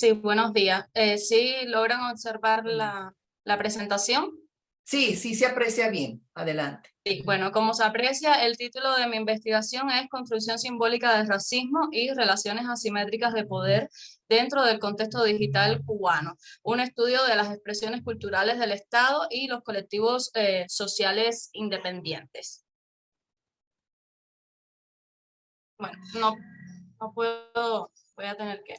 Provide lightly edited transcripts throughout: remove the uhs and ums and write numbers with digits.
Sí, buenos días. ¿Sí logran observar Bueno. la presentación? Sí, sí se aprecia bien. Adelante. Sí, bueno, como se aprecia, el título de mi investigación es Construcción simbólica del racismo y relaciones asimétricas de poder dentro del contexto digital cubano. Un estudio de las expresiones culturales del Estado y los colectivos sociales independientes. Bueno, no puedo, voy a tener que...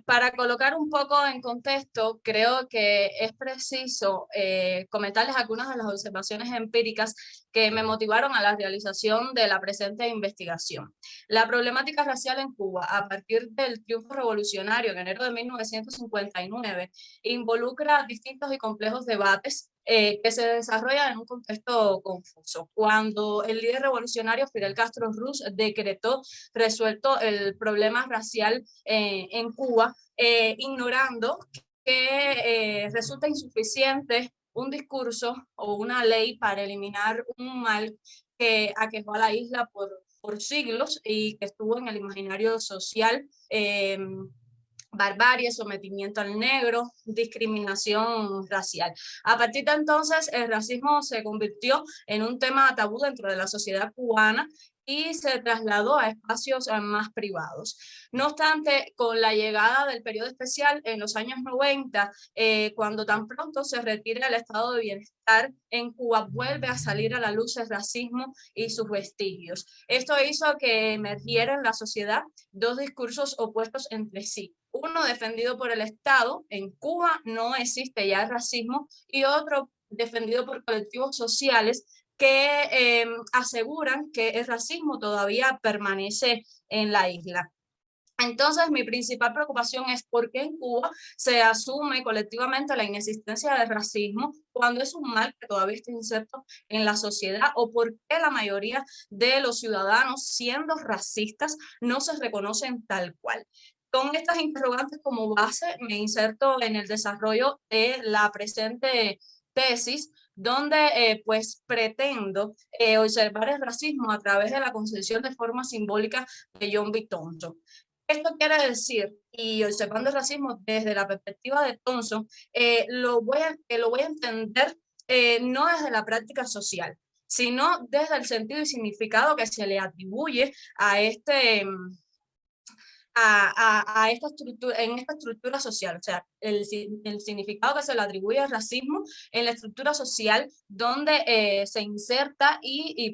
Para colocar un poco en contexto, creo que es preciso comentarles algunas de las observaciones empíricas que me motivaron a la realización de la presente investigación. La problemática racial en Cuba, a partir del triunfo revolucionario en enero de 1959, involucra distintos y complejos debates que se desarrollan en un contexto confuso. Cuando el líder revolucionario Fidel Castro Ruz decretó resuelto el problema racial en Cuba, ignorando que resulta insuficiente un discurso o una ley para eliminar un mal que aquejó a la isla por siglos y que estuvo en el imaginario social. Barbarie, sometimiento al negro, discriminación racial. A partir de entonces, el racismo se convirtió en un tema tabú dentro de la sociedad cubana y se trasladó a espacios más privados. No obstante, con la llegada del periodo especial en los años 90, cuando tan pronto se retira el estado de bienestar en Cuba, vuelve a salir a la luz el racismo y sus vestigios. Esto hizo que emergiera en la sociedad dos discursos opuestos entre sí. Uno defendido por el Estado, en Cuba no existe ya el racismo, y otro defendido por colectivos sociales que aseguran que el racismo todavía permanece en la isla. Entonces, mi principal preocupación es por qué en Cuba se asume colectivamente la inexistencia del racismo cuando es un mal que todavía está inserto en la sociedad, o por qué la mayoría de los ciudadanos, siendo racistas, no se reconocen tal cual. Con estas interrogantes como base, me inserto en el desarrollo de la presente tesis, donde pues pretendo observar el racismo a través de la concepción de forma simbólica de John B. Thompson. Esto quiere decir, y observando el racismo desde la perspectiva de Thompson, lo voy a entender no desde la práctica social, sino desde el sentido y significado que se le atribuye a a esta estructura, en esta estructura social, o sea, el significado que se le atribuye al racismo en la estructura social donde se inserta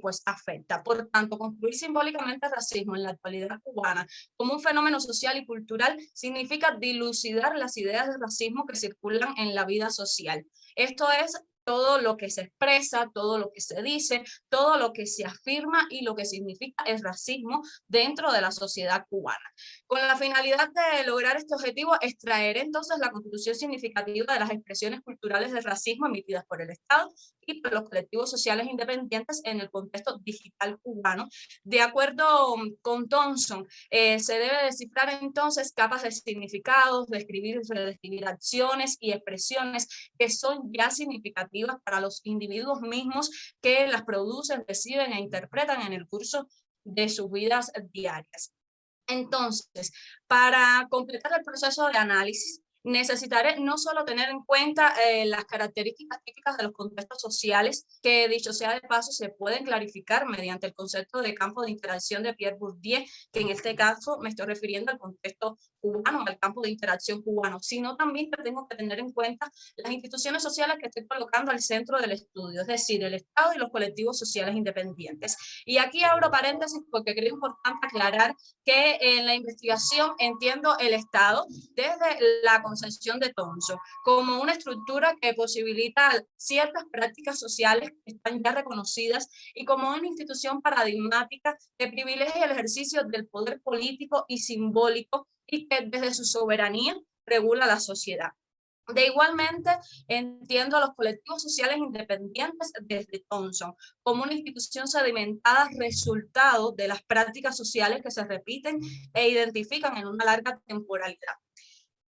pues afecta. Por tanto, construir simbólicamente el racismo en la actualidad cubana como un fenómeno social y cultural significa dilucidar las ideas de racismo que circulan en la vida social. Esto es todo lo que se expresa, todo lo que se dice, todo lo que se afirma y lo que significa el racismo dentro de la sociedad cubana. Con la finalidad de lograr este objetivo, extraer entonces la constitución significativa de las expresiones culturales del racismo emitidas por el Estado y por los colectivos sociales independientes en el contexto digital cubano. De acuerdo con Thompson, se debe descifrar entonces capas de significados, describir y redescribir acciones y expresiones que son ya significativas para los individuos mismos que las producen, reciben e interpretan en el curso de sus vidas diarias. Entonces, para completar el proceso de análisis, necesitaré no solo tener en cuenta las características típicas de los contextos sociales, que dicho sea de paso se pueden clarificar mediante el concepto de campo de interacción de Pierre Bourdieu, que en este caso me estoy refiriendo al contexto cubano, al campo de interacción cubano, sino también que tengo que tener en cuenta las instituciones sociales que estoy colocando al centro del estudio, es decir, el Estado y los colectivos sociales independientes. Y aquí abro paréntesis porque creo importante aclarar que en la investigación entiendo el Estado desde la concepción de Thompson como una estructura que posibilita ciertas prácticas sociales que están ya reconocidas y como una institución paradigmática que privilegia el ejercicio del poder político y simbólico y que desde su soberanía regula la sociedad. De igualmente, entiendo a los colectivos sociales independientes desde Thompson como una institución sedimentada resultado de las prácticas sociales que se repiten e identifican en una larga temporalidad.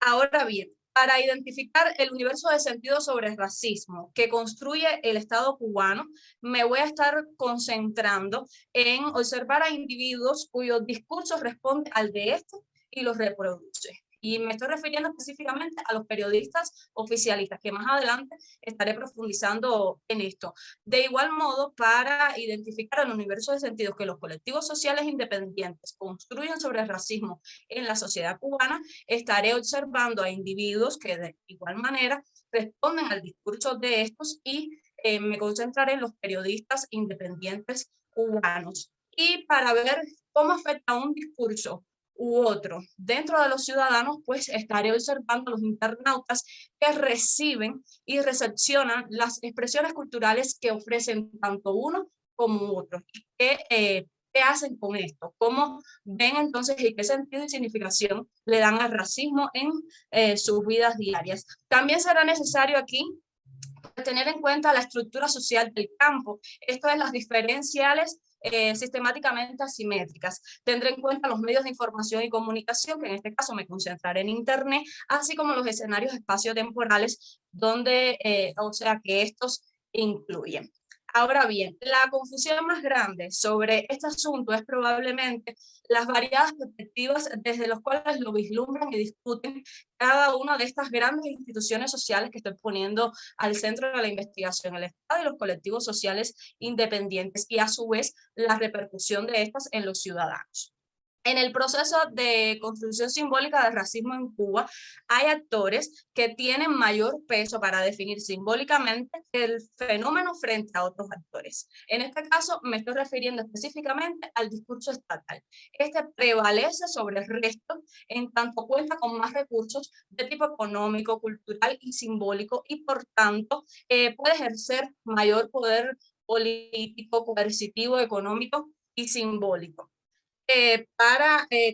Ahora bien, para identificar el universo de sentido sobre el racismo que construye el Estado cubano, me voy a estar concentrando en observar a individuos cuyos discursos responden al de este y los reproduce. Y me estoy refiriendo específicamente a los periodistas oficialistas, que más adelante estaré profundizando en esto. De igual modo, para identificar el universo de sentidos que los colectivos sociales independientes construyen sobre el racismo en la sociedad cubana, estaré observando a individuos que de igual manera responden al discurso de estos y me concentraré en los periodistas independientes cubanos. Y para ver cómo afecta un discurso u otro dentro de los ciudadanos, pues estaré observando a los internautas que reciben y recepcionan las expresiones culturales que ofrecen tanto uno como otro. ¿Qué hacen con esto? ¿Cómo ven entonces y qué sentido y significación le dan al racismo en sus vidas diarias? También será necesario aquí tener en cuenta la estructura social del campo, esto es las diferenciales sistemáticamente asimétricas. Tendré en cuenta los medios de información y comunicación, que en este caso me concentraré en Internet, así como los escenarios espaciotemporales donde, o sea, que estos incluyen. Ahora bien, la confusión más grande sobre este asunto es probablemente las variadas perspectivas desde las cuales lo vislumbran y discuten cada una de estas grandes instituciones sociales que estoy poniendo al centro de la investigación, el Estado y los colectivos sociales independientes, y a su vez la repercusión de estas en los ciudadanos. En el proceso de construcción simbólica del racismo en Cuba, hay actores que tienen mayor peso para definir simbólicamente el fenómeno frente a otros actores. En este caso, me estoy refiriendo específicamente al discurso estatal. Este prevalece sobre el resto en tanto cuenta con más recursos de tipo económico, cultural y simbólico, y por tanto puede ejercer mayor poder político, coercitivo, económico y simbólico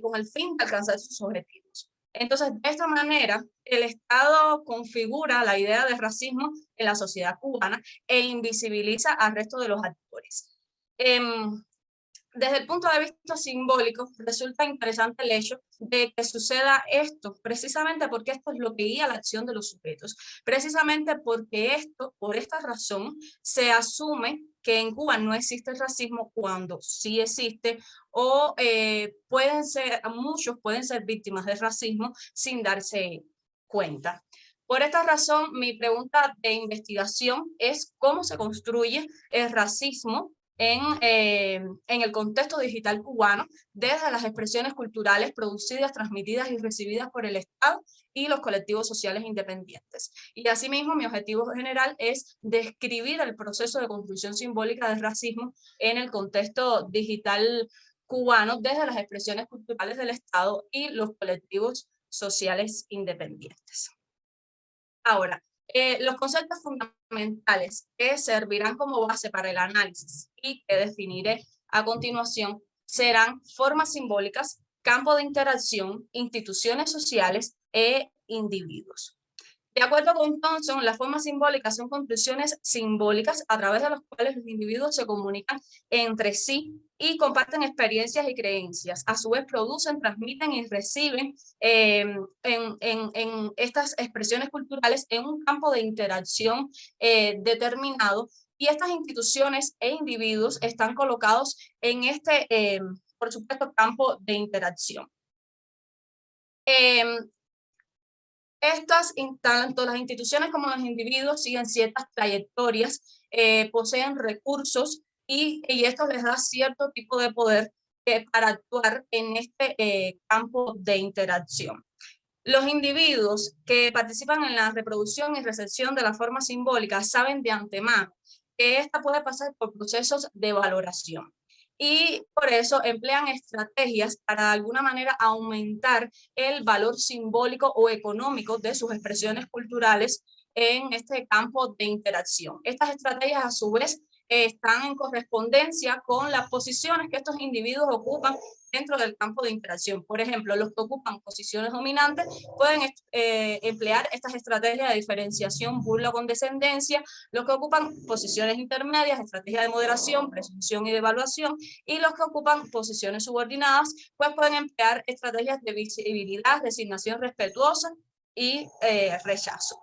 con el fin de alcanzar sus objetivos. Entonces, de esta manera, el Estado configura la idea de racismo en la sociedad cubana e invisibiliza al resto de los actores. Desde el punto de vista simbólico, resulta interesante el hecho de que suceda esto, precisamente porque esto es lo que guía la acción de los sujetos, precisamente porque esto, por esta razón, se asume que en Cuba no existe el racismo cuando sí existe, o muchos pueden ser víctimas del racismo sin darse cuenta. Por esta razón, mi pregunta de investigación es cómo se construye el racismo en el contexto digital cubano, desde las expresiones culturales producidas, transmitidas y recibidas por el Estado y los colectivos sociales independientes. Y asimismo, mi objetivo general es describir el proceso de construcción simbólica del racismo en el contexto digital cubano, desde las expresiones culturales del Estado y los colectivos sociales independientes. Ahora, los conceptos fundamentales que servirán como base para el análisis y que definiré a continuación serán formas simbólicas, campo de interacción, instituciones sociales e individuos. De acuerdo con Thompson, las formas simbólicas son construcciones simbólicas a través de las cuales los individuos se comunican entre sí y comparten experiencias y creencias. A su vez, producen, transmiten y reciben en estas expresiones culturales en un campo de interacción determinado, y estas instituciones e individuos están colocados en este, por supuesto, campo de interacción. Tanto las instituciones como los individuos siguen ciertas trayectorias, poseen recursos y esto les da cierto tipo de poder para actuar en este campo de interacción. Los individuos que participan en la reproducción y recepción de la forma simbólica saben de antemano que esta puede pasar por procesos de valoración, y por eso emplean estrategias para de alguna manera aumentar el valor simbólico o económico de sus expresiones culturales en este campo de interacción. Estas estrategias, a su vez, están en correspondencia con las posiciones que estos individuos ocupan dentro del campo de interacción. Por ejemplo, los que ocupan posiciones dominantes pueden emplear estas estrategias de diferenciación, burla o condescendencia. Los que ocupan posiciones intermedias, estrategias de moderación, presunción y devaluación. Y los que ocupan posiciones subordinadas, pues pueden emplear estrategias de visibilidad, designación respetuosa y rechazo.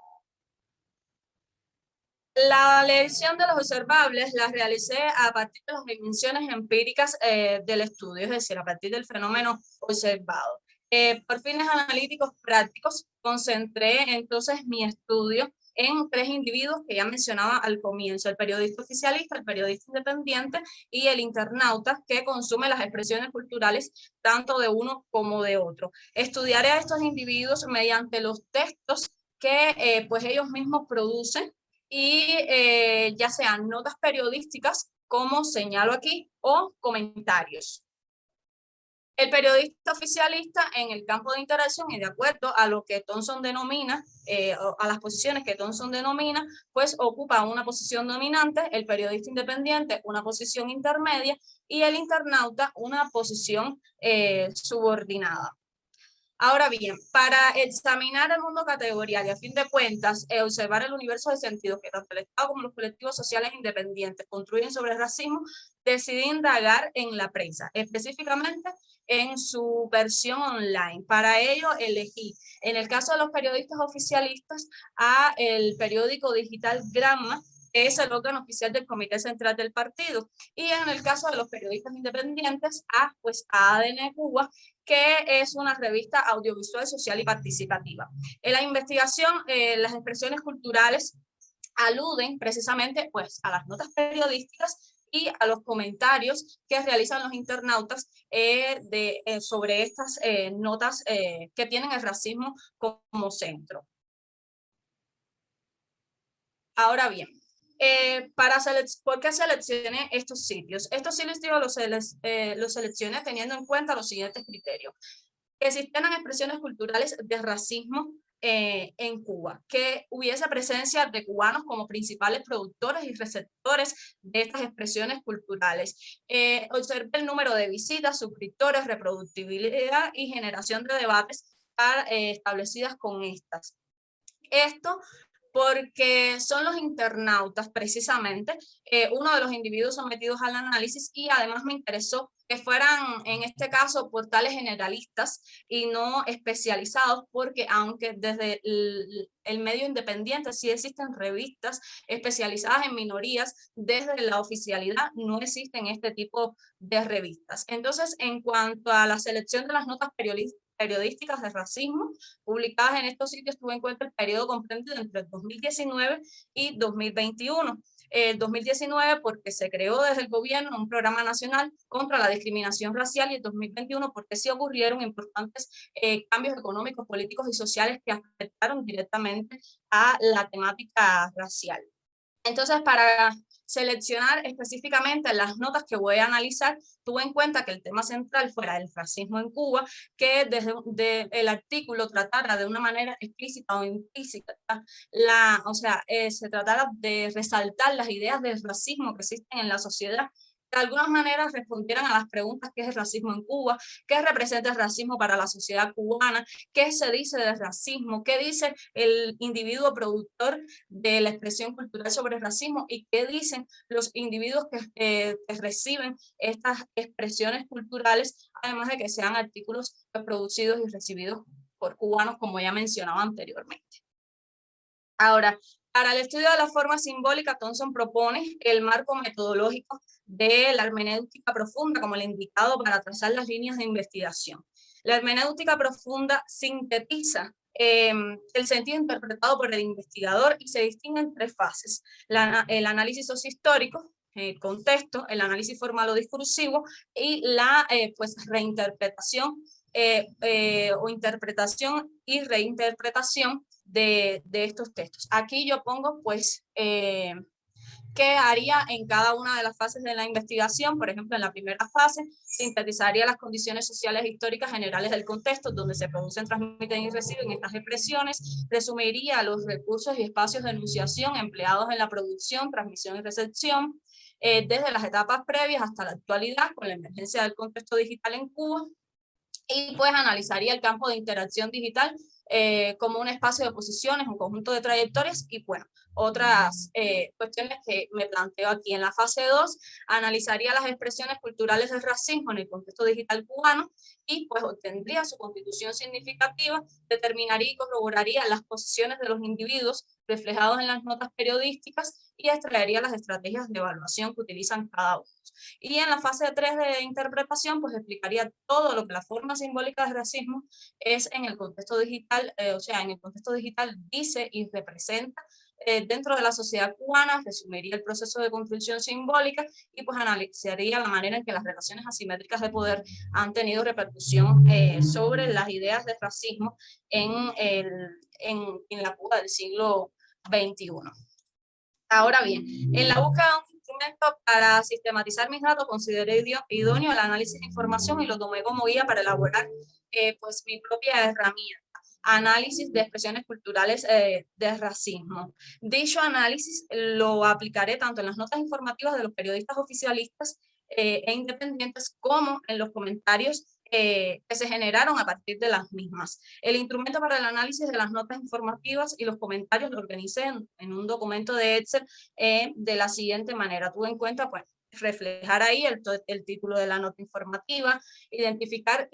La elección de los observables la realicé a partir de las dimensiones empíricas del estudio, es decir, a partir del fenómeno observado. Por fines analíticos prácticos, concentré entonces mi estudio en 3 individuos que ya mencionaba al comienzo: el periodista oficialista, el periodista independiente y el internauta que consume las expresiones culturales tanto de uno como de otro. Estudiaré a estos individuos mediante los textos que pues ellos mismos producen y ya sean notas periodísticas, como señalo aquí, o comentarios. El periodista oficialista en el campo de interacción, y de acuerdo a lo que Thompson denomina, a las posiciones que Thompson denomina, pues ocupa una posición dominante, el periodista independiente una posición intermedia y el internauta una posición subordinada. Ahora bien, para examinar el mundo categorial y a fin de cuentas observar el universo de sentidos que tanto el Estado como los colectivos sociales independientes construyen sobre el racismo, decidí indagar en la prensa, específicamente en su versión online. Para ello elegí, en el caso de los periodistas oficialistas, a el periódico digital Granma, que es el órgano oficial del Comité Central del Partido, y en el caso de los periodistas independientes, a ADN Cuba, que es una revista audiovisual, social y participativa. En la investigación, las expresiones culturales aluden precisamente pues, a las notas periodísticas y a los comentarios que realizan los internautas sobre estas notas que tienen el racismo como centro. Ahora bien, ¿por qué seleccioné estos sitios? Estos sitios los seleccioné teniendo en cuenta los siguientes criterios: que existieran expresiones culturales de racismo en Cuba, que hubiese presencia de cubanos como principales productores y receptores de estas expresiones culturales. Observé el número de visitas, suscriptores, reproductibilidad y generación de debates establecidas con estas. Esto porque son los internautas precisamente uno de los individuos sometidos al análisis, y además me interesó que fueran en este caso portales generalistas y no especializados, porque aunque desde el medio independiente sí existen revistas especializadas en minorías, desde la oficialidad no existen este tipo de revistas. Entonces, en cuanto a la selección de las notas periodísticas de racismo publicadas en estos sitios, tuve en cuenta el periodo comprendido entre 2019 y 2021. El 2019 porque se creó desde el gobierno un programa nacional contra la discriminación racial, y el 2021 porque sí ocurrieron importantes cambios económicos, políticos y sociales que afectaron directamente a la temática racial. Entonces, para seleccionar específicamente las notas que voy a analizar, tuve en cuenta que el tema central fuera el racismo en Cuba, que desde el artículo tratara de una manera explícita o implícita, se tratara de resaltar las ideas del racismo que existen en la sociedad, de alguna manera respondieran a las preguntas: ¿qué es el racismo en Cuba? ¿Qué representa el racismo para la sociedad cubana? ¿Qué se dice del racismo? ¿Qué dice el individuo productor de la expresión cultural sobre el racismo? ¿Y qué dicen los individuos que reciben estas expresiones culturales, además de que sean artículos producidos y recibidos por cubanos, como ya mencionaba anteriormente? Ahora, para el estudio de la forma simbólica, Thompson propone el marco metodológico de la hermenéutica profunda como el indicado para trazar las líneas de investigación. La hermenéutica profunda sintetiza el sentido interpretado por el investigador y se distingue en 3 fases: el análisis sociohistórico, el contexto, el análisis formal o discursivo y la reinterpretación o interpretación y reinterpretación de estos textos. Aquí yo pongo pues qué haría en cada una de las fases de la investigación. Por ejemplo, en la primera fase sintetizaría las condiciones sociales e históricas generales del contexto donde se producen, transmiten y reciben estas expresiones. Resumiría los recursos y espacios de enunciación empleados en la producción, transmisión y recepción, desde las etapas previas hasta la actualidad, con la emergencia del contexto digital en Cuba. Y pues analizaría el campo de interacción digital como un espacio de posiciones, un conjunto de trayectorias y bueno, otras cuestiones que me planteo aquí. En la fase 2 analizaría las expresiones culturales del racismo en el contexto digital cubano y pues obtendría su constitución significativa, determinaría y corroboraría las posiciones de los individuos reflejados en las notas periodísticas y extraería las estrategias de evaluación que utilizan cada uno. Y en la fase 3 de interpretación, pues explicaría todo lo que la forma simbólica de racismo es en el contexto digital, o sea, en el contexto digital dice y representa dentro de la sociedad cubana, resumiría el proceso de construcción simbólica y pues analizaría la manera en que las relaciones asimétricas de poder han tenido repercusión sobre las ideas de racismo en la Cuba del siglo XXI. Ahora bien, en la búsqueda de un instrumento para sistematizar mis datos, consideré idóneo el análisis de información y lo tomé como guía para elaborar pues mi propia herramienta, análisis de expresiones culturales de racismo. Dicho análisis lo aplicaré tanto en las notas informativas de los periodistas oficialistas e independientes como en los comentarios que se generaron a partir de las mismas. El instrumento para el análisis de las notas informativas y los comentarios lo organicé en un documento de Excel de la siguiente manera. Tuve en cuenta, pues, reflejar ahí el título de la nota informativa, identificar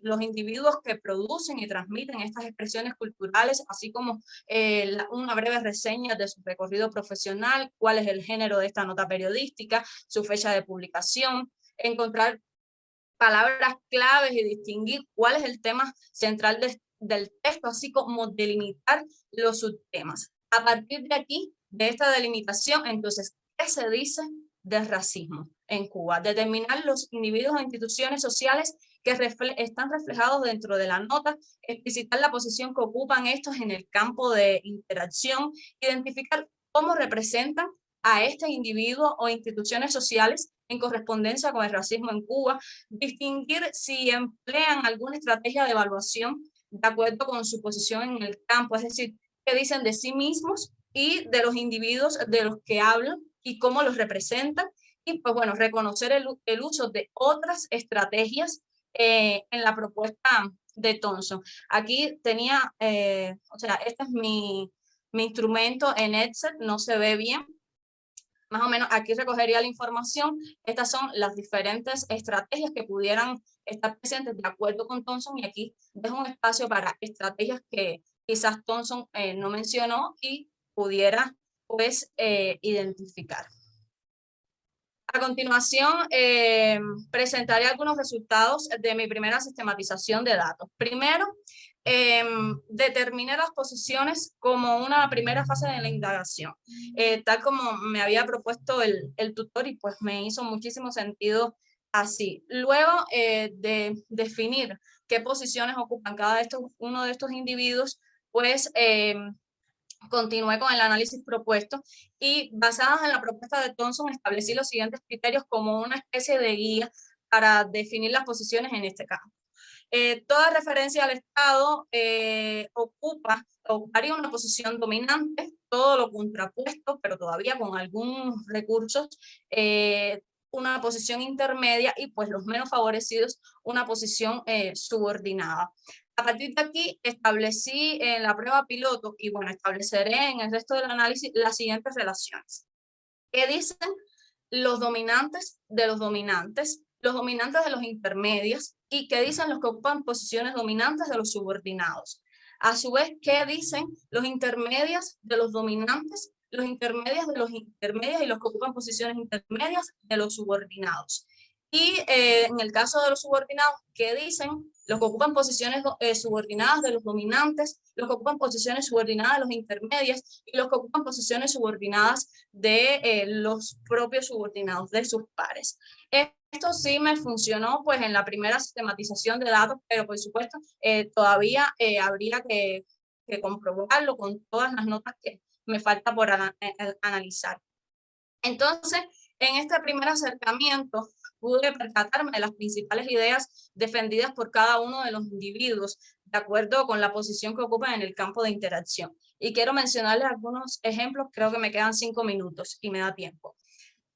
los individuos que producen y transmiten estas expresiones culturales, así como una breve reseña de su recorrido profesional, cuál es el género de esta nota periodística, su fecha de publicación, encontrar palabras claves y distinguir cuál es el tema central del texto, así como delimitar los subtemas. A partir de aquí, de esta delimitación, entonces, ¿qué se dice del racismo en Cuba? Determinar los individuos e instituciones sociales que están reflejados dentro de la nota, explicitar la posición que ocupan estos en el campo de interacción, identificar cómo representan a este individuo o instituciones sociales en correspondencia con el racismo en Cuba, distinguir si emplean alguna estrategia de evaluación de acuerdo con su posición en el campo, es decir, qué dicen de sí mismos y de los individuos de los que hablan y cómo los representan, y pues bueno, reconocer el uso de otras estrategias en la propuesta de Thompson. Aquí tenía, o sea, este es mi instrumento en Excel, no se ve bien, más o menos aquí recogería la información. Estas son las diferentes estrategias que pudieran estar presentes de acuerdo con Thompson, y aquí dejo un espacio para estrategias que quizás Thompson no mencionó y pudiera pues identificar. A continuación, presentaré algunos resultados de mi primera sistematización de datos. Primero, determiné las posiciones como una primera fase de la indagación, tal como me había propuesto el tutor, y pues me hizo muchísimo sentido así. Luego de definir qué posiciones ocupan uno de estos individuos, pues continué con el análisis propuesto y, basadas en la propuesta de Thompson, establecí los siguientes criterios como una especie de guía para definir las posiciones en este campo. Toda referencia al Estado ocuparía una posición dominante, todo lo contrapuesto, pero todavía con algunos recursos, una posición intermedia, y pues los menos favorecidos una posición subordinada. A partir de aquí establecí en la prueba piloto, y bueno, estableceré en el resto del análisis las siguientes relaciones. ¿Qué dicen los dominantes de los dominantes de los intermedios, y qué dicen los que ocupan posiciones dominantes de los subordinados? A su vez, ¿qué dicen los intermedios de los dominantes, los intermedios de los intermedios y los que ocupan posiciones intermedias de los subordinados? Y en el caso de los subordinados, ¿qué dicen los que ocupan posiciones subordinadas de los dominantes, los que ocupan posiciones subordinadas de los intermedios y los que ocupan posiciones subordinadas de los propios subordinados, de sus pares? Esto sí me funcionó pues en la primera sistematización de datos, pero por supuesto todavía habría que comprobarlo con todas las notas que me falta por analizar. Entonces, en este primer acercamiento pude percatarme de las principales ideas defendidas por cada uno de los individuos, de acuerdo con la posición que ocupan en el campo de interacción. Y quiero mencionarles algunos ejemplos, creo que me quedan 5 minutos y me da tiempo.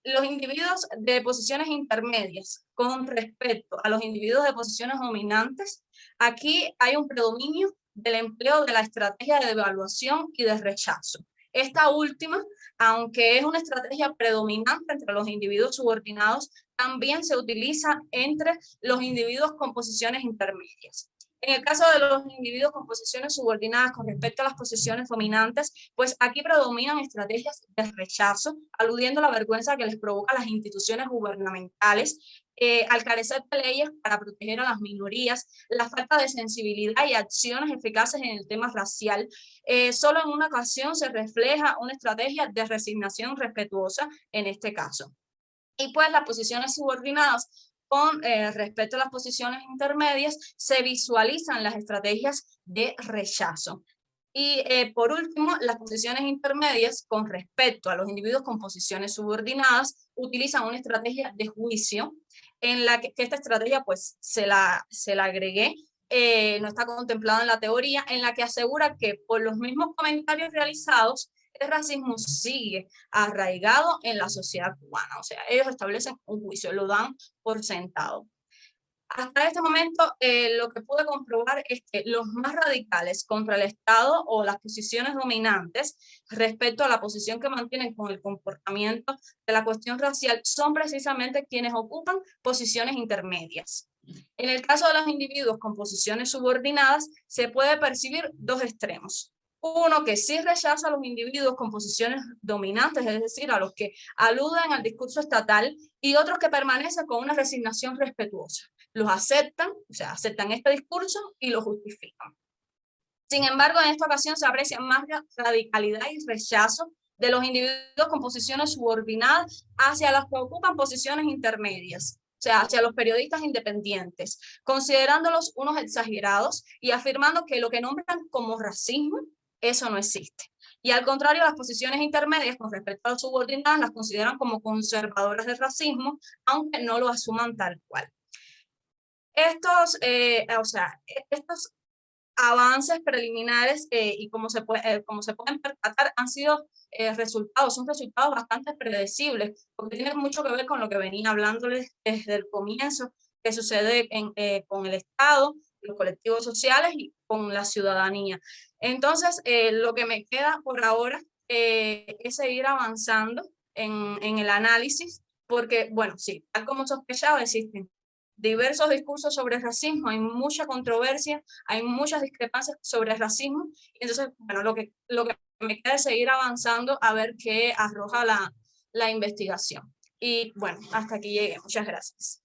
Los individuos de posiciones intermedias con respecto a los individuos de posiciones dominantes, aquí hay un predominio del empleo de la estrategia de evaluación y de rechazo. Esta última, aunque es una estrategia predominante entre los individuos subordinados, también se utiliza entre los individuos con posiciones intermedias. En el caso de los individuos con posiciones subordinadas con respecto a las posiciones dominantes, pues aquí predominan estrategias de rechazo, aludiendo a la vergüenza que les provoca a las instituciones gubernamentales, al carecer de leyes para proteger a las minorías, la falta de sensibilidad y acciones eficaces en el tema racial. Solo en una ocasión se refleja una estrategia de resignación respetuosa en este caso. Y pues las posiciones subordinadas con respecto a las posiciones intermedias se visualizan las estrategias de rechazo. Y por último, las posiciones intermedias con respecto a los individuos con posiciones subordinadas utilizan una estrategia de juicio en la que esta estrategia pues se la agregué, no está contemplada en la teoría, en la que asegura que por los mismos comentarios realizados el racismo sigue arraigado en la sociedad cubana. O sea, ellos establecen un juicio, lo dan por sentado. Hasta este momento, lo que pude comprobar es que los más radicales contra el Estado o las posiciones dominantes respecto a la posición que mantienen con el comportamiento de la cuestión racial son precisamente quienes ocupan posiciones intermedias. En el caso de los individuos con posiciones subordinadas, se puede percibir dos extremos. Uno que sí rechaza a los individuos con posiciones dominantes, es decir, a los que aluden al discurso estatal, y otros que permanecen con una resignación respetuosa. Los aceptan, o sea, aceptan este discurso y lo justifican. Sin embargo, en esta ocasión se aprecia más radicalidad y rechazo de los individuos con posiciones subordinadas hacia los que ocupan posiciones intermedias, o sea, hacia los periodistas independientes, considerándolos unos exagerados y afirmando que lo que nombran como racismo, eso no existe. Y al contrario, las posiciones intermedias con respecto a las subordinadas las consideran como conservadoras del racismo, aunque no lo asuman tal cual. Estos avances preliminares y como se pueden percatar han sido son resultados bastante predecibles, porque tienen mucho que ver con lo que venía hablándoles desde el comienzo, que sucede con el Estado, los colectivos sociales y con la ciudadanía. Entonces, lo que me queda por ahora es seguir avanzando en el análisis, porque, bueno, sí, tal como sospechaba, existen diversos discursos sobre el racismo, hay mucha controversia, hay muchas discrepancias sobre el racismo, y entonces, bueno, lo que me queda es seguir avanzando a ver qué arroja la investigación. Y bueno, hasta aquí llegué. Muchas gracias.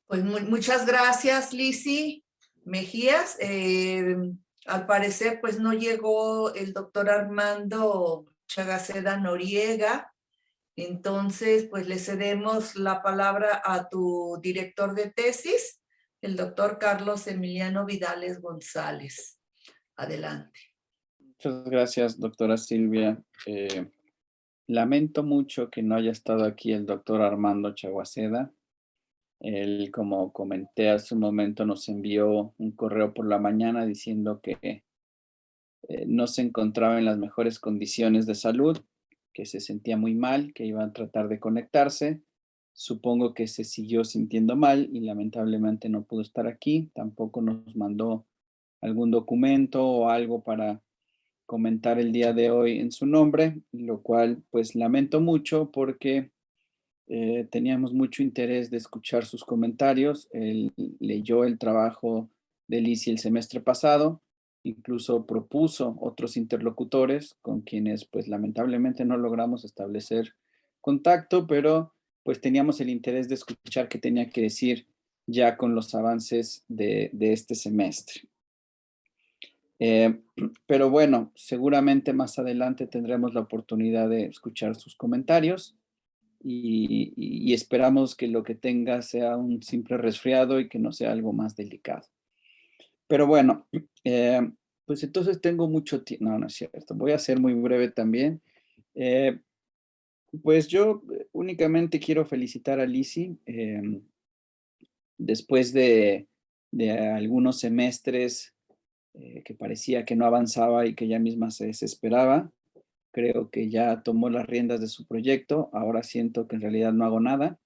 Pues muchas gracias, Lizzy Mejías. Al parecer, pues no llegó el doctor Armando Chagaceda Noriega. Entonces, pues le cedemos la palabra a tu director de tesis, el doctor Carlos Emiliano Vidales González. Adelante. Muchas gracias, doctora Silvia. Lamento mucho que no haya estado aquí el doctor Armando Chaguaceda. Él, como comenté hace un momento, nos envió un correo por la mañana diciendo que no se encontraba en las mejores condiciones de salud, que se sentía muy mal, que iba a tratar de conectarse. Supongo que se siguió sintiendo mal y lamentablemente no pudo estar aquí. Tampoco nos mandó algún documento o algo para comentar el día de hoy en su nombre, lo cual pues lamento mucho porque teníamos mucho interés de escuchar sus comentarios. Él leyó el trabajo de Lizzy el semestre pasado, incluso propuso otros interlocutores con quienes pues lamentablemente no logramos establecer contacto, pero pues teníamos el interés de escuchar qué tenía que decir ya con los avances de este semestre. Pero bueno, seguramente más adelante tendremos la oportunidad de escuchar sus comentarios y esperamos que lo que tenga sea un simple resfriado y que no sea algo más delicado. Pero bueno, pues entonces tengo mucho tiempo. No, no es cierto. Voy a ser muy breve también. Pues yo únicamente quiero felicitar a Lizzy. Después de algunos semestres que parecía que no avanzaba y que ella misma se desesperaba. Creo que ya tomó las riendas de su proyecto. Ahora siento que en realidad no hago nada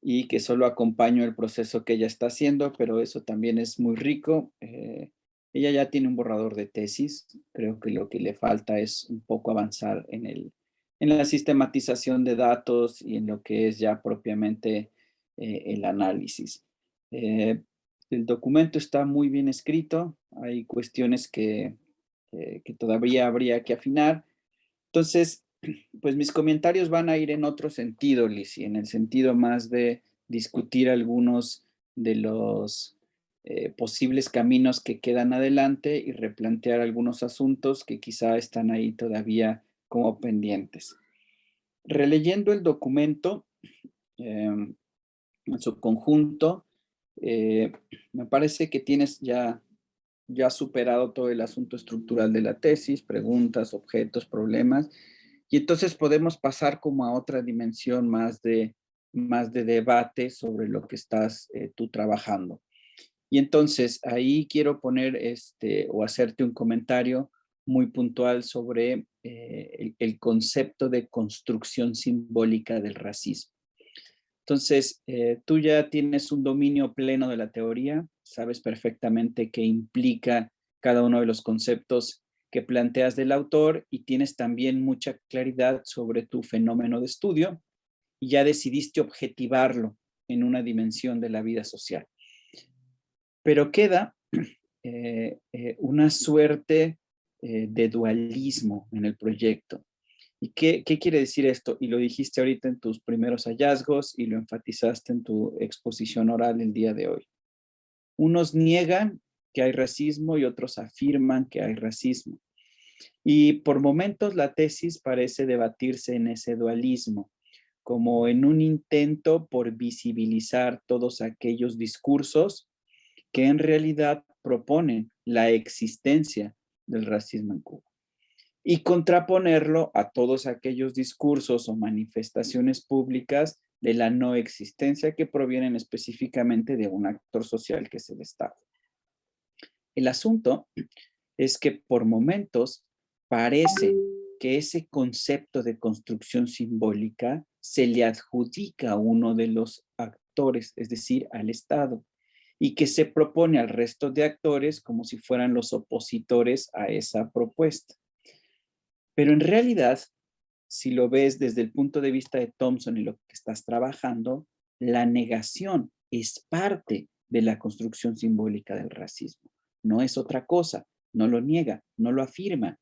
y que solo acompaño el proceso que ella está haciendo, pero eso también es muy rico. Ella ya tiene un borrador de tesis. Creo que lo que le falta es un poco avanzar en la sistematización de datos y en lo que es ya propiamente el análisis. El documento está muy bien escrito, hay cuestiones que todavía habría que afinar. Entonces, pues mis comentarios van a ir en otro sentido, Lizzy, en el sentido más de discutir algunos de los posibles caminos que quedan adelante y replantear algunos asuntos que quizá están ahí todavía como pendientes. Releyendo el documento en su conjunto, me parece que tienes ya superado todo el asunto estructural de la tesis, preguntas, objetos, problemas, y entonces podemos pasar como a otra dimensión más de debate sobre lo que estás tú trabajando. Y entonces ahí quiero poner o hacerte un comentario muy puntual sobre el concepto de construcción simbólica del racismo. Entonces, tú ya tienes un dominio pleno de la teoría, sabes perfectamente qué implica cada uno de los conceptos que planteas del autor y tienes también mucha claridad sobre tu fenómeno de estudio y ya decidiste objetivarlo en una dimensión de la vida social. Pero queda una suerte de dualismo en el proyecto. ¿Y qué quiere decir esto? Y lo dijiste ahorita en tus primeros hallazgos y lo enfatizaste en tu exposición oral el día de hoy. Unos niegan que hay racismo y otros afirman que hay racismo. Y por momentos la tesis parece debatirse en ese dualismo, como en un intento por visibilizar todos aquellos discursos que en realidad proponen la existencia del racismo en Cuba y contraponerlo a todos aquellos discursos o manifestaciones públicas de la no existencia que provienen específicamente de un actor social que es el Estado. El asunto es que por momentos parece que ese concepto de construcción simbólica se le adjudica a uno de los actores, es decir, al Estado, y que se propone al resto de actores como si fueran los opositores a esa propuesta. Pero en realidad, si lo ves desde el punto de vista de Thompson y lo que estás trabajando, la negación es parte de la construcción simbólica del racismo. No es otra cosa, no lo niega, no lo afirma.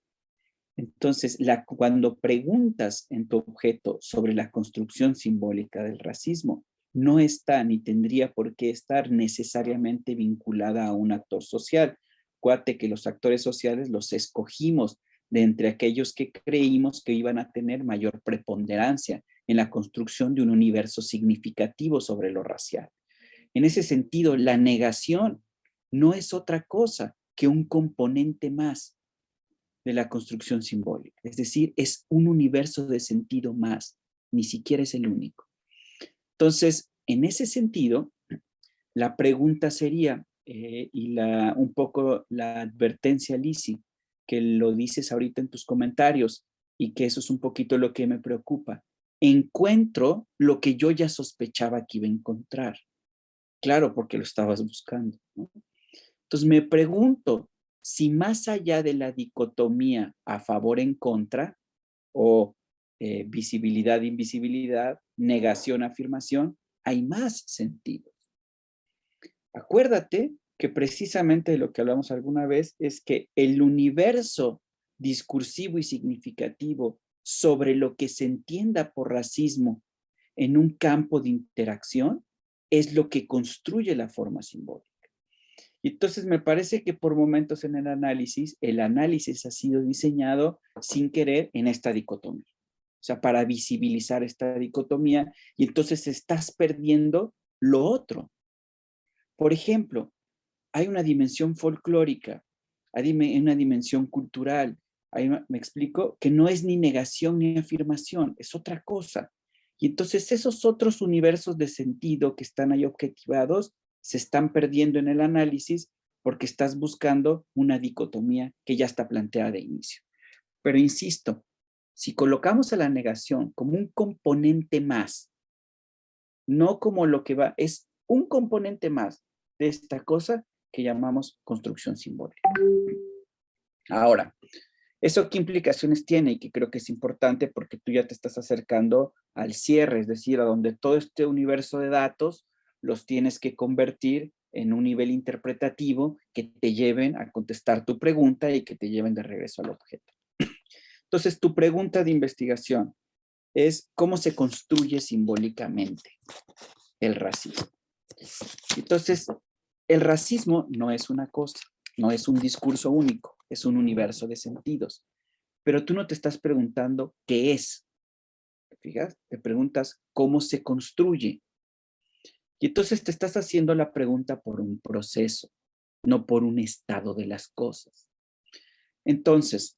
Entonces, cuando preguntas en tu objeto sobre la construcción simbólica del racismo, no está ni tendría por qué estar necesariamente vinculada a un actor social. Acuérdate que los actores sociales los escogimos de entre aquellos que creímos que iban a tener mayor preponderancia en la construcción de un universo significativo sobre lo racial. En ese sentido, la negación no es otra cosa que un componente más de la construcción simbólica. Es decir, es un universo de sentido más, ni siquiera es el único. Entonces, en ese sentido, la pregunta sería, un poco la advertencia, Lizzy, que lo dices ahorita en tus comentarios y que eso es un poquito lo que me preocupa. Encuentro lo que yo ya sospechaba que iba a encontrar. Claro, porque lo estabas buscando, ¿no? Entonces me pregunto si más allá de la dicotomía a favor en contra o visibilidad invisibilidad, negación afirmación, hay más sentidos. Acuérdate que precisamente de lo que hablamos alguna vez es que el universo discursivo y significativo sobre lo que se entienda por racismo en un campo de interacción es lo que construye la forma simbólica. Y entonces me parece que por momentos en el análisis ha sido diseñado sin querer en esta dicotomía. O sea, para visibilizar esta dicotomía y entonces estás perdiendo lo otro. Por ejemplo, hay una dimensión folclórica, hay una dimensión cultural, me explico, que no es ni negación ni afirmación, es otra cosa. Y entonces esos otros universos de sentido que están ahí objetivados se están perdiendo en el análisis porque estás buscando una dicotomía que ya está planteada de inicio. Pero insisto, si colocamos a la negación como un componente más, no como lo que va, es un componente más de esta cosa que llamamos construcción simbólica. Ahora, ¿eso qué implicaciones tiene? Y que creo que es importante porque tú ya te estás acercando al cierre, es decir, a donde todo este universo de datos los tienes que convertir en un nivel interpretativo que te lleven a contestar tu pregunta y que te lleven de regreso al objeto. Entonces, tu pregunta de investigación es cómo se construye simbólicamente el racismo. Entonces, el racismo no es una cosa, no es un discurso único, es un universo de sentidos. Pero tú no te estás preguntando qué es. ¿Te fijas? Te preguntas cómo se construye. Y entonces te estás haciendo la pregunta por un proceso, no por un estado de las cosas. Entonces,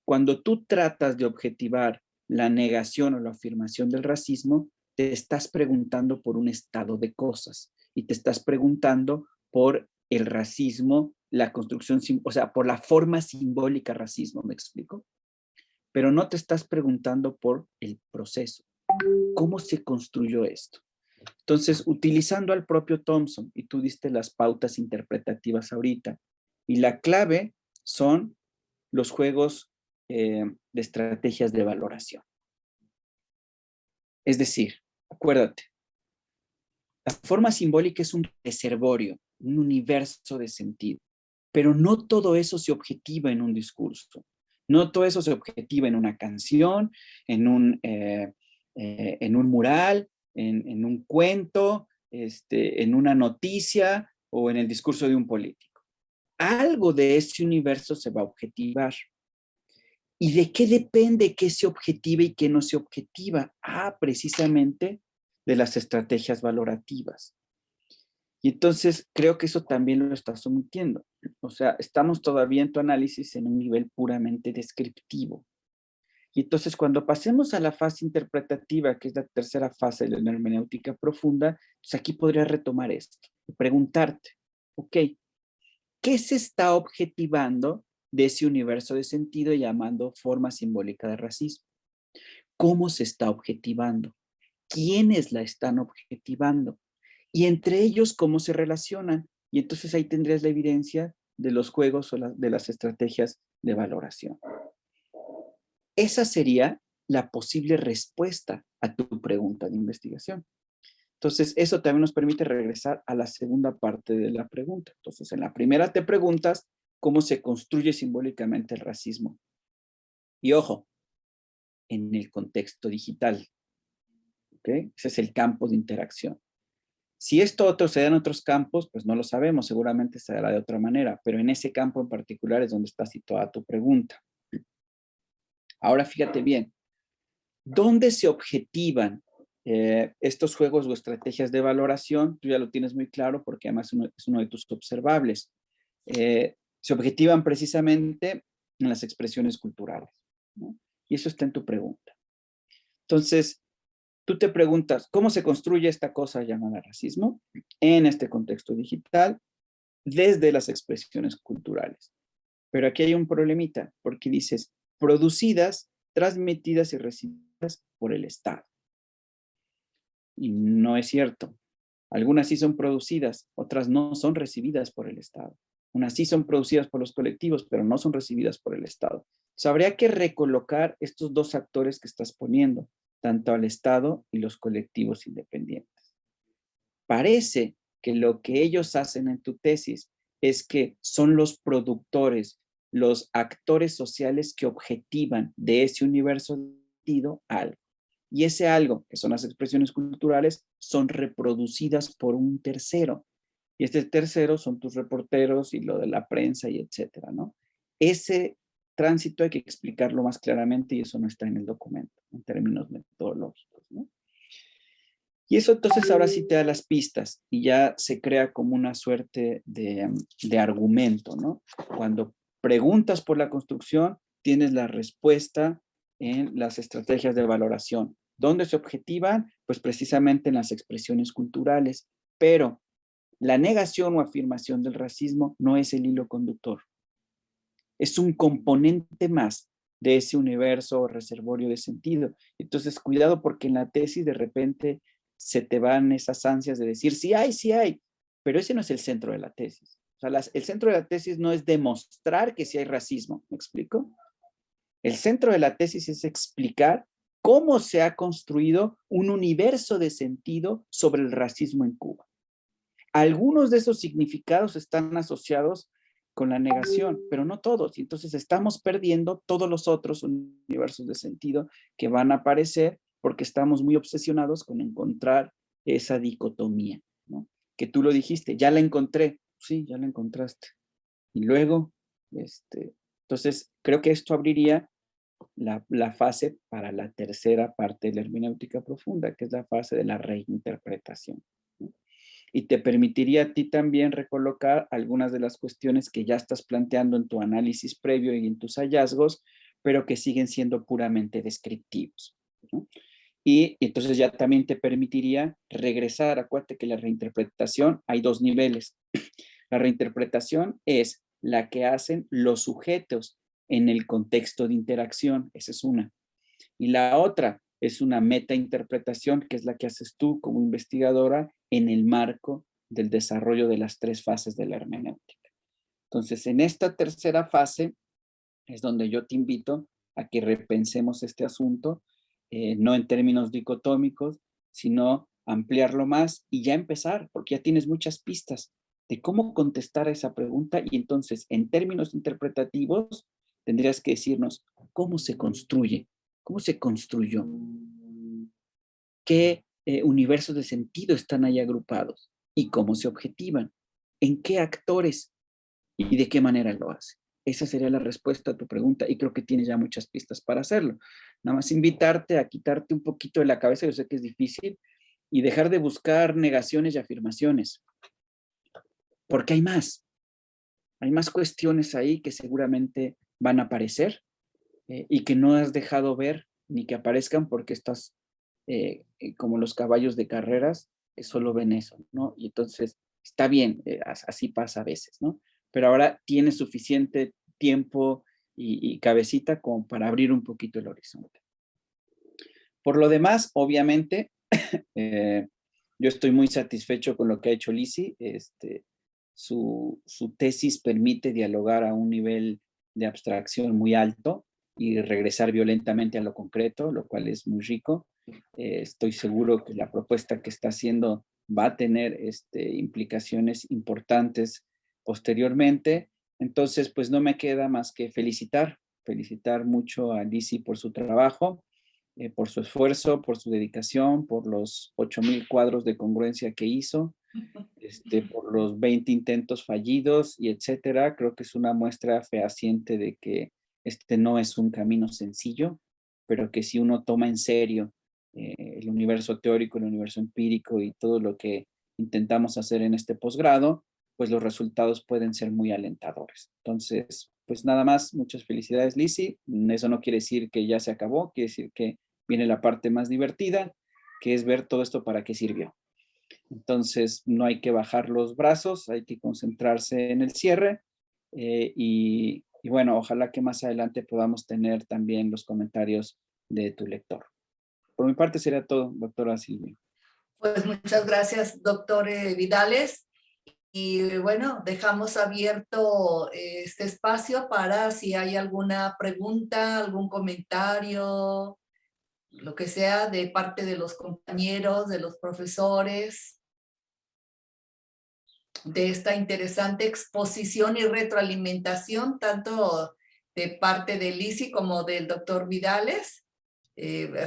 cuando tú tratas de objetivar la negación o la afirmación del racismo, te estás preguntando por un estado de cosas y te estás preguntando por el racismo, la construcción, o sea, por la forma simbólica racismo, ¿me explico? Pero no te estás preguntando por el proceso. ¿Cómo se construyó esto? Entonces, utilizando al propio Thompson, y tú diste las pautas interpretativas ahorita, y la clave son los juegos de estrategias de valoración. Es decir, acuérdate, la forma simbólica es un reservorio, un universo de sentido, pero no todo eso se objetiva en un discurso, no todo eso se objetiva en una canción, en un mural, en un cuento, en una noticia o en el discurso de un político. Algo de ese universo se va a objetivar. ¿Y de qué depende qué se objetiva y qué no se objetiva? Precisamente de las estrategias valorativas. Y entonces creo que eso también lo estás omitiendo. O sea, estamos todavía en tu análisis en un nivel puramente descriptivo. Y entonces cuando pasemos a la fase interpretativa, que es la tercera fase de la hermenéutica profunda, pues aquí podrías retomar esto y preguntarte, ok, ¿qué se está objetivando de ese universo de sentido llamando forma simbólica de racismo? ¿Cómo se está objetivando? ¿Quiénes la están objetivando? Y entre ellos, ¿cómo se relacionan? Y entonces ahí tendrías la evidencia de los juegos o de las estrategias de valoración. Esa sería la posible respuesta a tu pregunta de investigación. Entonces, eso también nos permite regresar a la segunda parte de la pregunta. Entonces, en la primera te preguntas cómo se construye simbólicamente el racismo. Y ojo, en el contexto digital. ¿Okay? Ese es el campo de interacción. Si esto otro se da en otros campos, pues no lo sabemos, seguramente se dará de otra manera, pero en ese campo en particular es donde está situada tu pregunta. Ahora fíjate bien, ¿dónde se objetivan estos juegos o estrategias de valoración? Tú ya lo tienes muy claro porque además es uno de tus observables. Se objetivan precisamente en las expresiones culturales, ¿no? Y eso está en tu pregunta. Entonces, tú te preguntas, ¿cómo se construye esta cosa llamada racismo en este contexto digital desde las expresiones culturales? Pero aquí hay un problemita, porque dices, producidas, transmitidas y recibidas por el Estado. Y no es cierto. Algunas sí son producidas, otras no son recibidas por el Estado. Unas sí son producidas por los colectivos, pero no son recibidas por el Estado. Entonces, habría que recolocar estos dos actores que estás poniendo, tanto al Estado y los colectivos independientes. Parece que lo que ellos hacen en tu tesis es que son los productores, los actores sociales que objetivan de ese universo sentido algo. Y ese algo, que son las expresiones culturales, son reproducidas por un tercero. Y este tercero son tus reporteros y lo de la prensa y etcétera, ¿no? Ese tránsito hay que explicarlo más claramente y eso no está en el documento, en términos metodológicos, ¿no? Y eso entonces ahora sí te da las pistas y ya se crea como una suerte de argumento, ¿no? Cuando preguntas por la construcción, tienes la respuesta en las estrategias de valoración. ¿Dónde se objetivan? Pues precisamente en las expresiones culturales, pero la negación o afirmación del racismo no es el hilo conductor. Es un componente más de ese universo o reservorio de sentido. Entonces, cuidado porque en la tesis de repente se te van esas ansias de decir, sí hay, pero ese no es el centro de la tesis. O sea, el centro de la tesis no es demostrar que sí hay racismo, ¿me explico? El centro de la tesis es explicar cómo se ha construido un universo de sentido sobre el racismo en Cuba. Algunos de esos significados están asociados con la negación, pero no todos. Y entonces estamos perdiendo todos los otros universos de sentido que van a aparecer porque estamos muy obsesionados con encontrar esa dicotomía, ¿no? Que tú lo dijiste, ya la encontré. Sí, ya la encontraste. Y luego, entonces, creo que esto abriría la fase para la tercera parte de la hermenéutica profunda, que es la fase de la reinterpretación, ¿no? Y te permitiría a ti también recolocar algunas de las cuestiones que ya estás planteando en tu análisis previo y en tus hallazgos, pero que siguen siendo puramente descriptivos, ¿no? Y entonces ya también te permitiría regresar. Acuérdate que la reinterpretación hay dos niveles. La reinterpretación es la que hacen los sujetos en el contexto de interacción, esa es una. Y la otra es una metainterpretación, que es la que haces tú como investigadora en el marco del desarrollo de las tres fases de la hermenéutica. Entonces, en esta tercera fase es donde yo te invito a que repensemos este asunto, no en términos dicotómicos, sino ampliarlo más y ya empezar, porque ya tienes muchas pistas de cómo contestar a esa pregunta, y entonces en términos interpretativos tendrías que decirnos cómo se construye, cómo se construyó, qué universos de sentido están ahí agrupados y cómo se objetivan, en qué actores y de qué manera lo hace. Esa sería la respuesta a tu pregunta y creo que tienes ya muchas pistas para hacerlo. Nada más invitarte a quitarte un poquito de la cabeza, yo sé que es difícil, y dejar de buscar negaciones y afirmaciones, porque hay más cuestiones ahí que seguramente van a aparecer, y que no has dejado ver ni que aparezcan porque estás como los caballos de carreras, solo ven eso, ¿no? Y entonces está bien, así pasa a veces, ¿no? Pero ahora tienes suficiente tiempo y cabecita como para abrir un poquito el horizonte. Por lo demás, obviamente, yo estoy muy satisfecho con lo que ha hecho Lisi. Su tesis permite dialogar a un nivel de abstracción muy alto y regresar violentamente a lo concreto, lo cual es muy rico. Estoy seguro que la propuesta que está haciendo va a tener implicaciones importantes posteriormente. Entonces, pues no me queda más que felicitar mucho a Lisi por su trabajo, por su esfuerzo, por su dedicación, por los 8,000 cuadros de congruencia que hizo, por los 20 intentos fallidos y etcétera. Creo que es una muestra fehaciente de que este no es un camino sencillo, pero que si uno toma en serio el universo teórico, el universo empírico y todo lo que intentamos hacer en este posgrado, pues los resultados pueden ser muy alentadores. Entonces, pues nada más, muchas felicidades, Lisi. Eso no quiere decir que ya se acabó, quiere decir que viene la parte más divertida, que es ver todo esto para qué sirvió. Entonces, no hay que bajar los brazos, hay que concentrarse en el cierre, y bueno, ojalá que más adelante podamos tener también los comentarios de tu lector. Por mi parte sería todo, doctora Silvia. Pues muchas gracias, doctor Vidales. Y bueno, dejamos abierto este espacio para si hay alguna pregunta, algún comentario, lo que sea de parte de los compañeros, de los profesores, de esta interesante exposición y retroalimentación, tanto de parte de Lisi como del doctor Vidales.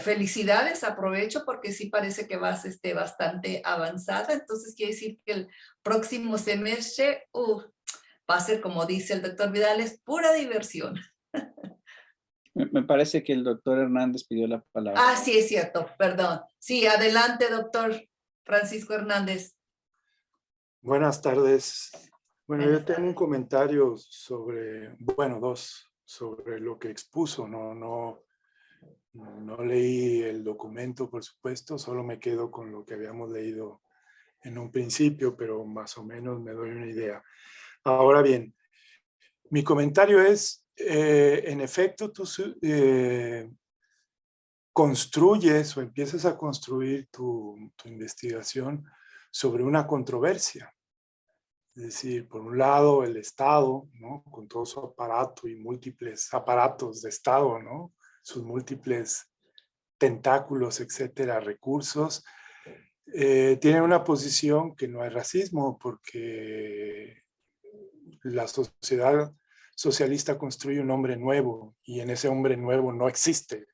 Felicidades, aprovecho porque sí parece que vas bastante avanzada, entonces quiere decir que el próximo semestre va a ser, como dice el doctor Vidales, pura diversión. Me parece que el doctor Hernández pidió la palabra. Ah, sí, es cierto, perdón. Sí, adelante, doctor Francisco Hernández. Buenas tardes. Bueno, Buenas yo tengo un tardes. comentario sobre, bueno, dos, sobre lo que expuso. No leí el documento, por supuesto, solo me quedo con lo que habíamos leído en un principio, pero más o menos me doy una idea. Ahora bien, mi comentario es, en efecto, tú construyes o empiezas a construir tu investigación sobre una controversia. Es decir, por un lado el Estado, ¿no? Con todo su aparato y múltiples aparatos de Estado, ¿no? Sus múltiples tentáculos, etcétera, recursos, tienen una posición que no hay racismo porque la sociedad socialista construye un hombre nuevo y en ese hombre nuevo no existe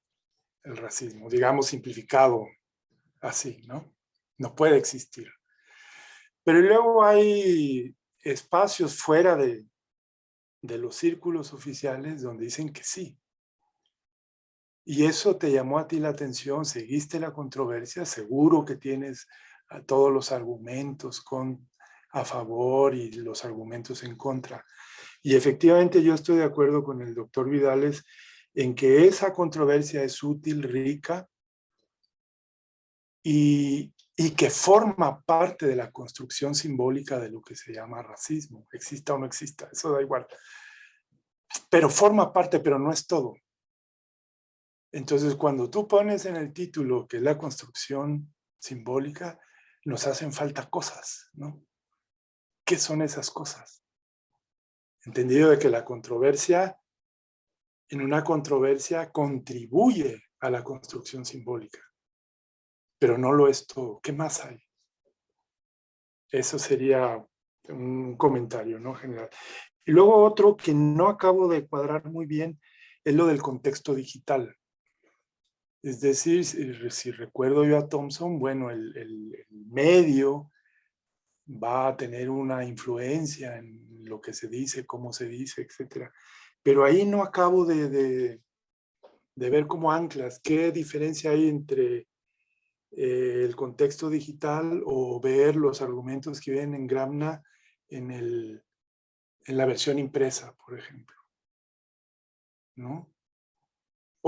el racismo, digamos simplificado así, ¿no? No puede existir. Pero luego hay espacios fuera de los círculos oficiales donde dicen que sí. Y eso te llamó a ti la atención, seguiste la controversia, seguro que tienes todos los argumentos a favor y los argumentos en contra. Y efectivamente yo estoy de acuerdo con el doctor Vidales en que esa controversia es útil, rica y que forma parte de la construcción simbólica de lo que se llama racismo, exista o no exista, eso da igual. Pero forma parte, pero no es todo. Entonces, cuando tú pones en el título que es la construcción simbólica, nos hacen falta cosas, ¿no? ¿Qué son esas cosas? Entendido de que la controversia, en una controversia, contribuye a la construcción simbólica, pero no lo es todo. ¿Qué más hay? Eso sería un comentario, ¿no? General. Y luego otro que no acabo de cuadrar muy bien es lo del contexto digital. Es decir, si recuerdo yo a Thompson, bueno, el medio va a tener una influencia en lo que se dice, cómo se dice, etc. Pero ahí no acabo de ver como anclas qué diferencia hay entre el contexto digital o ver los argumentos que vienen en Gramna en la versión impresa, por ejemplo, ¿no?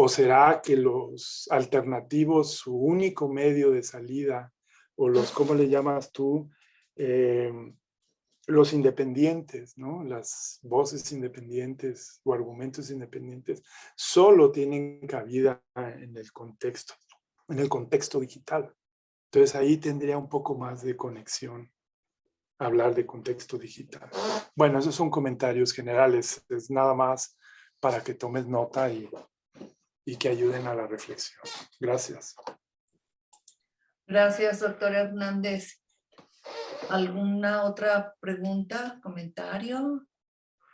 ¿O será que los alternativos, su único medio de salida, o los, ¿cómo le llamas tú? Los independientes, ¿no? Las voces independientes o argumentos independientes solo tienen cabida en el contexto digital. Entonces ahí tendría un poco más de conexión hablar de contexto digital. Bueno, esos son comentarios generales, es nada más para que tomes nota y que ayuden a la reflexión. Gracias. Gracias, doctor Hernández. ¿Alguna otra pregunta, comentario?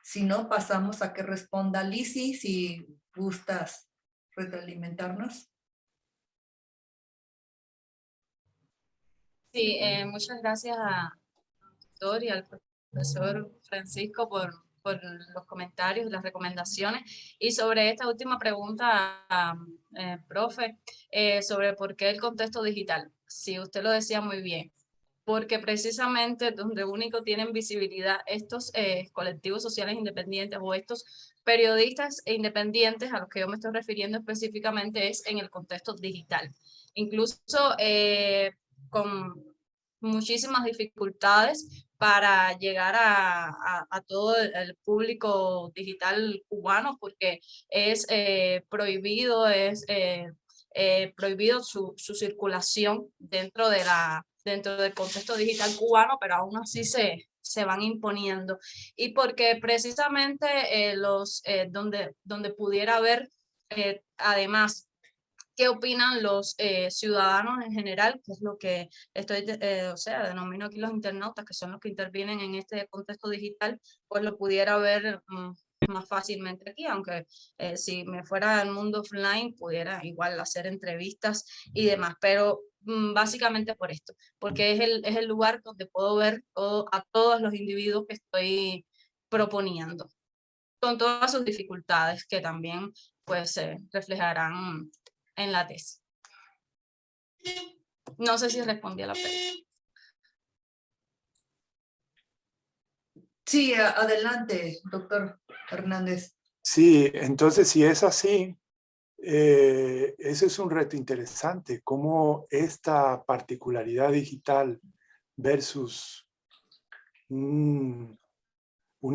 Si no, pasamos a que responda Lizzy, si gustas retroalimentarnos. Sí, muchas gracias al doctor y al profesor Francisco por los comentarios y las recomendaciones. Y sobre esta última pregunta, profe, sobre por qué el contexto digital. Sí, usted lo decía muy bien, porque precisamente donde único tienen visibilidad estos colectivos sociales independientes o estos periodistas independientes a los que yo me estoy refiriendo específicamente es en el contexto digital. Incluso con muchísimas dificultades para llegar a todo el público digital cubano porque es prohibido, prohibido su circulación dentro del contexto digital cubano, pero aún así se van imponiendo. Y porque precisamente donde pudiera haber, además, qué opinan los ciudadanos en general, que es lo que denomino aquí los internautas, que son los que intervienen en este contexto digital, pues lo pudiera ver más fácilmente aquí, aunque si me fuera al mundo offline pudiera igual hacer entrevistas y demás, pero básicamente por esto, porque es el lugar donde puedo ver a todos los individuos que estoy proponiendo, con todas sus dificultades que también pues se reflejarán en la tesis. No sé si respondí a la pregunta. Sí, adelante, doctor Hernández. Sí, entonces si es así, ese es un reto interesante, cómo esta particularidad digital versus una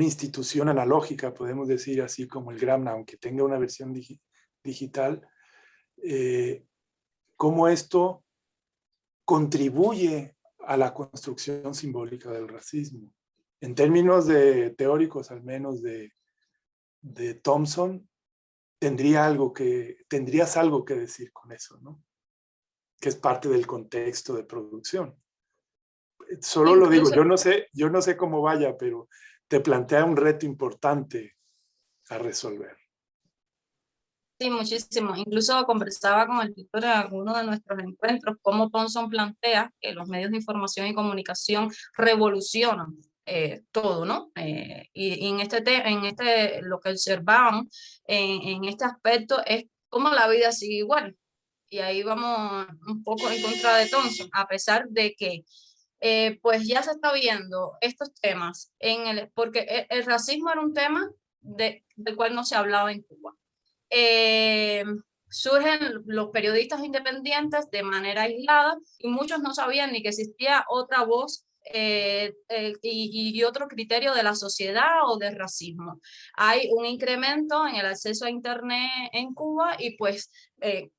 institución analógica, podemos decir así como el Gramna, aunque tenga una versión digital, cómo esto contribuye a la construcción simbólica del racismo. En términos teóricos, al menos de Thompson, tendrías algo que decir con eso, ¿no? que es parte del contexto de producción. Solo lo digo, yo no sé cómo vaya, pero te plantea un reto importante a resolver. Sí, muchísimo. Incluso conversaba con el tutor en alguno de nuestros encuentros cómo Thompson plantea que los medios de información y comunicación revolucionan todo, ¿no? Y lo que observaban en este aspecto es cómo la vida sigue igual. Y ahí vamos un poco en contra de Thompson, a pesar de que pues ya se está viendo estos temas, porque el racismo era un tema del cual no se hablaba en Cuba. Surgen los periodistas independientes de manera aislada y muchos no sabían ni que existía otra voz y otro criterio de la sociedad o de racismo. Hay un incremento en el acceso a Internet en Cuba y pues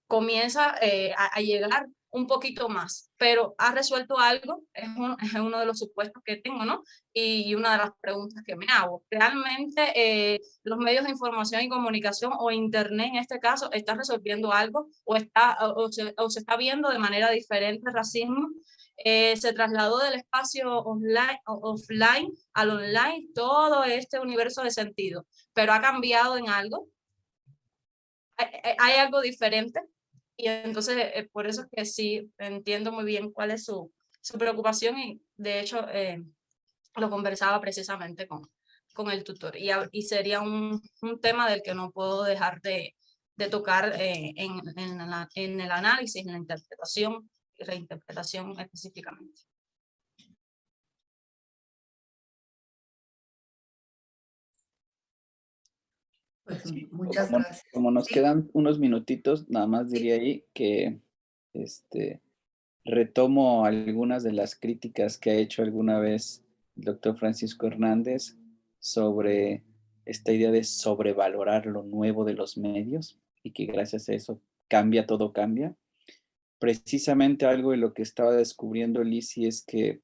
comienza a llegar un poquito más, pero ¿ha resuelto algo? Es uno de los supuestos que tengo, ¿no? Y una de las preguntas que me hago. ¿Realmente los medios de información y comunicación o Internet en este caso está resolviendo algo o se está viendo de manera diferente el racismo? Se trasladó del espacio offline al online todo este universo de sentido, pero ¿ha cambiado en algo? ¿Hay algo diferente? Y entonces, por eso es que sí, entiendo muy bien cuál es su preocupación y de hecho lo conversaba precisamente con el tutor. Y sería un tema del que no puedo dejar de tocar en el análisis, en la interpretación y reinterpretación específicamente. Pues Sí, muchas gracias. como nos Sí, quedan unos minutitos, nada más sí. diría ahí que retomo algunas de las críticas que ha hecho alguna vez el doctor Francisco Hernández sobre esta idea de sobrevalorar lo nuevo de los medios y que gracias a eso todo cambia. Precisamente algo de lo que estaba descubriendo Lisi es que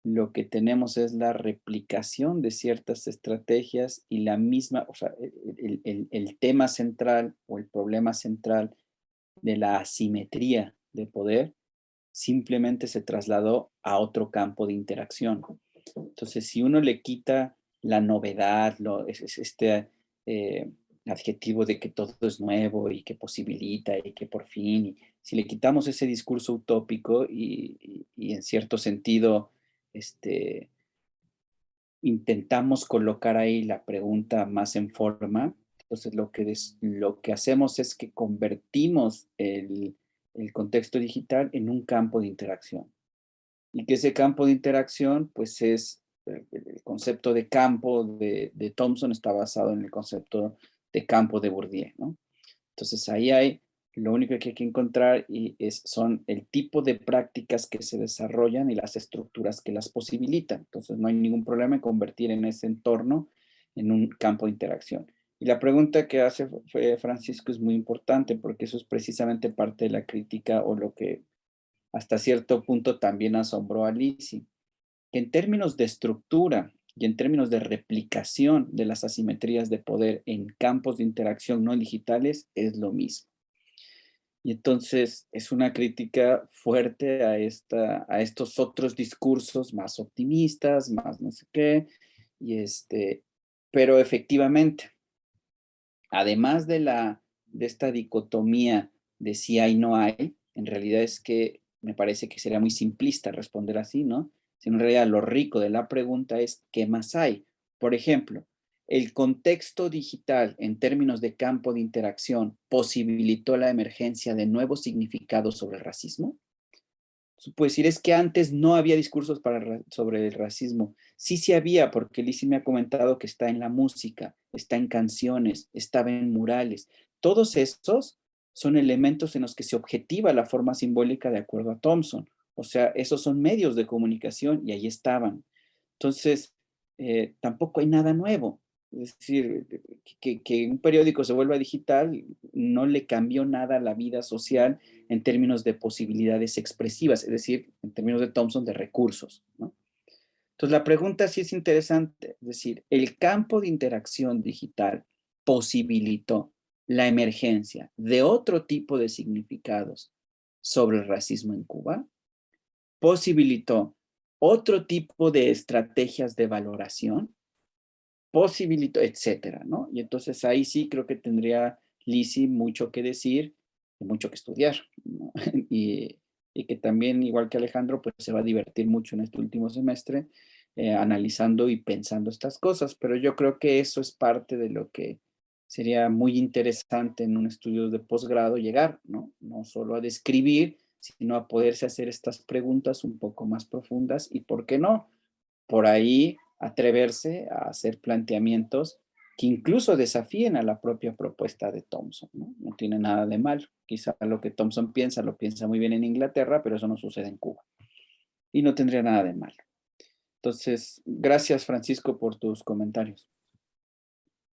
lo que tenemos es la replicación de ciertas estrategias y la misma, o sea, el tema central o el problema central de la asimetría de poder simplemente se trasladó a otro campo de interacción. Entonces, si uno le quita la novedad, este adjetivo de que todo es nuevo y que posibilita y que por fin, y si le quitamos ese discurso utópico y en cierto sentido, intentamos colocar ahí la pregunta más en forma, entonces lo que hacemos es que convertimos el contexto digital en un campo de interacción. Y que ese campo de interacción, pues es el concepto de campo de Thompson está basado en el concepto de campo de Bourdieu, ¿no? Entonces ahí lo único que hay que encontrar son el tipo de prácticas que se desarrollan y las estructuras que las posibilitan. Entonces no hay ningún problema en convertir en ese entorno en un campo de interacción. Y la pregunta que hace Francisco es muy importante porque eso es precisamente parte de la crítica o lo que hasta cierto punto también asombró a Lisi, que en términos de estructura y en términos de replicación de las asimetrías de poder en campos de interacción no digitales es lo mismo. Y entonces es una crítica fuerte a estos otros discursos más optimistas, más no sé qué, pero efectivamente, además de esta dicotomía de si hay no hay, en realidad es que me parece que sería muy simplista responder así, ¿no? Si en realidad lo rico de la pregunta es ¿qué más hay? Por ejemplo, el contexto digital en términos de campo de interacción posibilitó la emergencia de nuevos significados sobre el racismo. Se puede decir, es que antes no había discursos sobre el racismo. Sí, sí había, porque Lizzie me ha comentado que está en la música, está en canciones, estaba en murales. Todos estos son elementos en los que se objetiva la forma simbólica de acuerdo a Thompson. O sea, esos son medios de comunicación y ahí estaban. Entonces, tampoco hay nada nuevo. Es decir, que un periódico se vuelva digital no le cambió nada a la vida social en términos de posibilidades expresivas, es decir, en términos de Thompson, de recursos, ¿no? Entonces, la pregunta sí es interesante, es decir, el campo de interacción digital posibilitó la emergencia de otro tipo de significados sobre el racismo en Cuba, posibilitó otro tipo de estrategias de valoración, posibilitó, etcétera, ¿no? Y entonces ahí sí creo que tendría Lisi mucho que decir y mucho que estudiar, ¿no? Y que también, igual que Alejandro, pues se va a divertir mucho en este último semestre analizando y pensando estas cosas, pero yo creo que eso es parte de lo que sería muy interesante en un estudio de posgrado llegar, ¿no? No solo a describir, sino a poderse hacer estas preguntas un poco más profundas y, ¿por qué no? Por ahí atreverse a hacer planteamientos que incluso desafíen a la propia propuesta de Thompson, ¿no? No tiene nada de mal. Quizá lo que Thompson piensa lo piensa muy bien en Inglaterra, pero eso no sucede en Cuba. Y no tendría nada de mal. Entonces, gracias Francisco por tus comentarios.